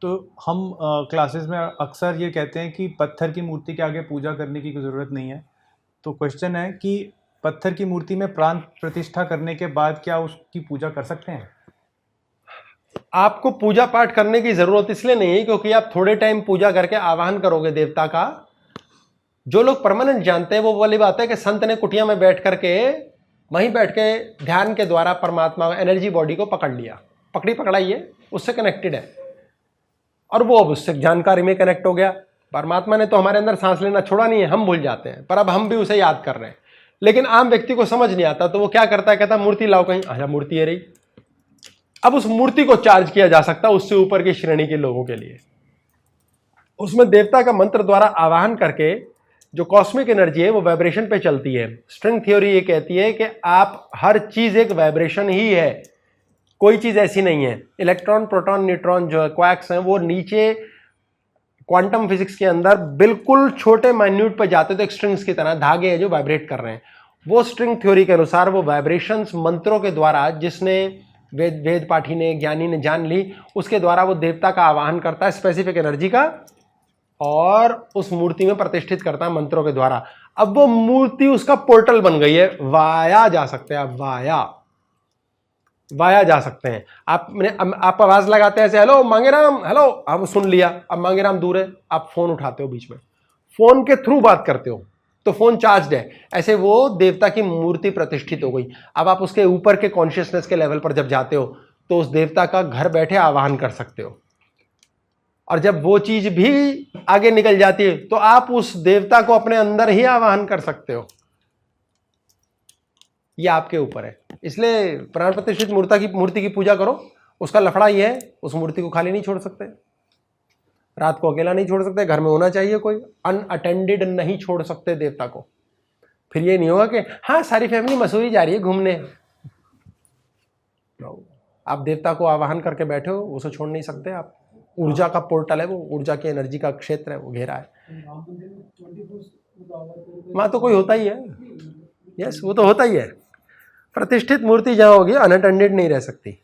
तो हम क्लासेस में अक्सर ये कहते हैं कि पत्थर की मूर्ति के आगे पूजा करने की कोई ज़रूरत नहीं है। तो क्वेश्चन है कि पत्थर की मूर्ति में प्राण प्रतिष्ठा करने के बाद क्या उसकी पूजा कर सकते हैं? आपको पूजा पाठ करने की जरूरत इसलिए नहीं है क्योंकि आप थोड़े टाइम पूजा करके आवाहन करोगे देवता का। जो लोग परमानेंट जानते हैं वो वाली बात है कि संत ने कुटिया में बैठ करके वहीं बैठ के ध्यान के द्वारा परमात्मा एनर्जी बॉडी को पकड़ लिया, पकड़ी पकड़ाई है, उससे कनेक्टेड है और वो अब उससे जानकारी में कनेक्ट हो गया। परमात्मा ने तो हमारे अंदर सांस लेना छोड़ा नहीं है, हम भूल जाते हैं, पर अब हम भी उसे याद कर रहे हैं। लेकिन आम व्यक्ति को समझ नहीं आता तो वो क्या करता है, कहता मूर्ति लाओ कहीं, अच्छा मूर्ति है रही। अब उस मूर्ति को चार्ज किया जा सकता है उससे ऊपर की श्रेणी के लोगों के लिए। उसमें देवता का मंत्र द्वारा आवाहन करके जो कॉस्मिक एनर्जी है वो वाइब्रेशन पे चलती है। स्ट्रिंग थ्योरी ये कहती है कि आप हर चीज एक वाइब्रेशन ही है, कोई चीज ऐसी नहीं है। इलेक्ट्रॉन, प्रोटॉन, न्यूट्रॉन जो क्वार्क्स हैं वो नीचे क्वांटम फिजिक्स के अंदर बिल्कुल छोटे माइन्यूट पर जाते तो एक स्ट्रिंग्स की तरह धागे हैं जो वाइब्रेट कर रहे हैं। वो स्ट्रिंग थ्योरी के अनुसार वो वाइब्रेशंस मंत्रों के द्वारा, जिसने वेद पाठी ने, ज्ञानी ने जान ली, उसके द्वारा वो देवता का आवाहन करता है स्पेसिफिक एनर्जी का और उस मूर्ति में प्रतिष्ठित करता है मंत्रों के द्वारा। अब वो मूर्ति उसका पोर्टल बन गई है, वाया जा सकते हैं आप, वाया जा सकते हैं। आप आवाज लगाते हैं ऐसे, हेलो मांगेराम, हेलो, अब सुन लिया, अब मांगेराम दूर है, आप फोन उठाते हो, बीच में फोन के थ्रू बात करते हो तो फोन चार्ज है, ऐसे वो देवता की मूर्ति प्रतिष्ठित हो गई। अब आप उसके ऊपर के कॉन्शियसनेस के लेवल पर जब जाते हो तो उस देवता का घर बैठे आवाहन कर सकते हो। और जब वो चीज भी आगे निकल जाती है तो आप उस देवता को अपने अंदर ही आवाहन कर सकते हो। ये आपके ऊपर है। इसलिए प्राण प्रतिष्ठित मूर्ति की पूजा करो। उसका लफड़ा ये है, उस मूर्ति को खाली नहीं छोड़ सकते, रात को अकेला नहीं छोड़ सकते, घर में होना चाहिए, कोई अनअटेंडेड नहीं छोड़ सकते देवता को। फिर ये नहीं होगा कि हाँ सारी फैमिली मसूरी जा रही है घूमने, आप देवता को आवाहन करके बैठे हो, उसे छोड़ नहीं सकते आप। ऊर्जा का पोर्टल है वो, ऊर्जा की एनर्जी का क्षेत्र है, वो घेरा है। वहां तो कोई होता ही है, यस वो तो होता ही है। प्रतिष्ठित मूर्ति जहां होगी अनअटेंडेड नहीं रह सकती।